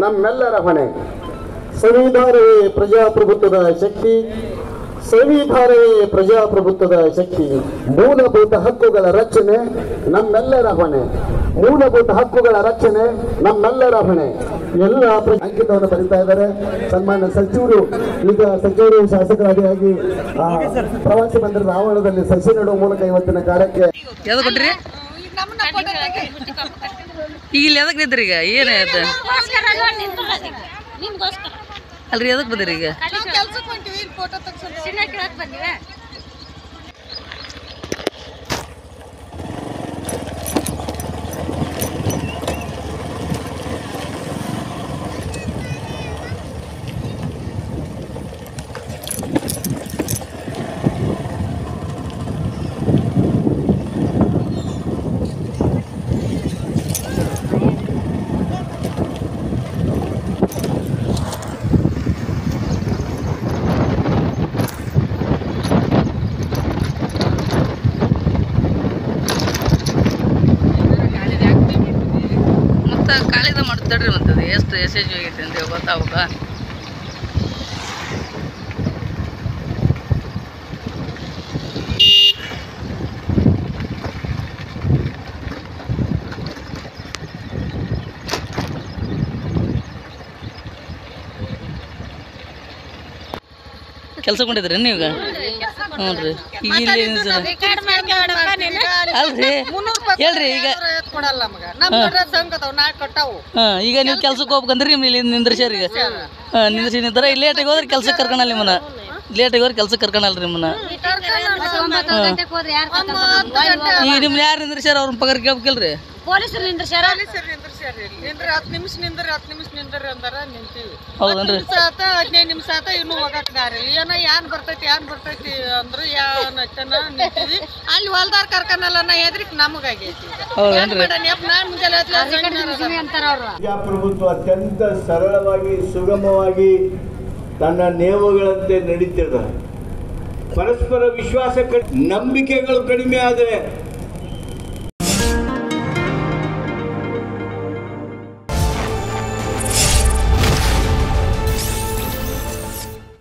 ನಮ್ಮೆಲ್ಲರ ಹೊಣೆ. ಸಂವಿಧಾನವೇ ಪ್ರಜಾಪ್ರಭುತ್ವದ ಶಕ್ತಿ, ಸಂವಿಧಾನವೇ ಪ್ರಜಾಪ್ರಭುತ್ವದ ಶಕ್ತಿ. ಮೂಲಭೂತ ಹಕ್ಕುಗಳ ರಕ್ಷಣೆ ನಮ್ಮೆಲ್ಲರ ಹೊಣೆ. ಮೂಲಭೂತ ಹಕ್ಕುಗಳ ರಕ್ಷಣೆ ನಮ್ಮೆಲ್ಲರ ಹೊಣೆ. ಎಲ್ಲ ಅಂಕಿತವನ್ನು ಬರೀತಾ ಇದ್ದಾರೆ. ಸನ್ಮಾನ್ಯ ಸಚಿವರು ಈಗ ಸಚಿವರು ಶಾಸಕರಾಗಿ ಪ್ರವಾಸಿ ಮಂದಿರದ ಆವರಣದಲ್ಲಿ ಸಸಿ ನೆಡುವ ಮೂಲಕ ಇವತ್ತಿನ ಕಾರ್ಯಕ್ಕೆ ಈಗ ಇಲ್ಲಿ ಎದಕ್ ನಿಂತ್ರಿ? ಈಗ ಏನಾಯ್ತು ಅಲ್ರಿ? ಎದಕ್ ಬಂದಿರಿ ಈಗ? ಕಾಳಿದ ಮಾಡ್ತಡ್ರಿ ಅಂತದೆ ಎಷ್ಟು ಯಶಸ್ವಿ ಆಗೈತೆ ಅಂತ ಗೊತ್ತಾಗ. ಕೆಲಸ ಕೊಂಡಿದ್ರಿ ನೀವೀಗ? ಹ್ಞೂ ರೀ. ಈಗ ಇಲ್ಲಿ ಅಲ್ರಿ ಹೇಳ್ರಿ ಈಗ ಈಗ ನೀವು ಕೆಲ್ಸಕ್ಕೆ ಹೋಗ್ಬೇಕಂದ್ರಿ ನಿಮ್ ಇಲ್ಲಿ ನಿಂದ್ರಸ್ಯಾರ. ಈಗ ನಿಂದ್ರಿಸಿ ನಿಂತರ ಲೇಟಾಗಿ ಹೋದ್ರೆ ಕೆಲ್ಸಕ್ಕೆ ಕರ್ಕೊಳಲ್ಲ ನಿಮ್ಮನ್ನ. ಲೇಟಾಗಿ ಹೋದ್ರೆ ಕೆಲ್ಸಕ್ಕೆ ಕರ್ಕೊಳಲ್ರಿ ನಿಮ್ಮನ್ನ. ಈಗ ನಿಮ್ನ ಯಾರು ನಿಂದ್ರಸ್ಯಾರ ಅವ್ರನ್ನ ಪಗಾರ ಕೇಳ್ಬೇಕಲ್ರಿ? ಪೊಲೀಸರು ನಿಂದ್ರಸ್ಯಾರ. 10 ನಿಮಿಷ ನಿಂದ್ರಿ ಅಂದಾರ ನಿಂತೀವಿ. ಹೌದನ್ರಿ? 15 ನಿಮಿಷ ಆತ ಇನ್ನೂ ಹೋಗಕ್ಕಾರಿ. ಏನೋ ಯಾನ್ ಬರ್ತೈತಿ ಅಂದ್ರು ನಿಂತೀವಿ. ಅಲ್ಲಿ ಹೊಲ್ದಾರ್ ಕರ್ಕನಲ್ಲ ಹೆದ್ರಿಕ್ ನಮಗಾಗೈತಿ. ಪ್ರಜಾಪ್ರಭುತ್ವ ಅತ್ಯಂತ ಸರಳವಾಗಿ ಸುಗಮವಾಗಿ ತನ್ನ ನಿಯಮಗಳಂತೆ ನಡೀತಿದೆ. ಪರಸ್ಪರ ವಿಶ್ವಾಸ ನಂಬಿಕೆಗಳು ಕಡಿಮೆ ಆದರೆ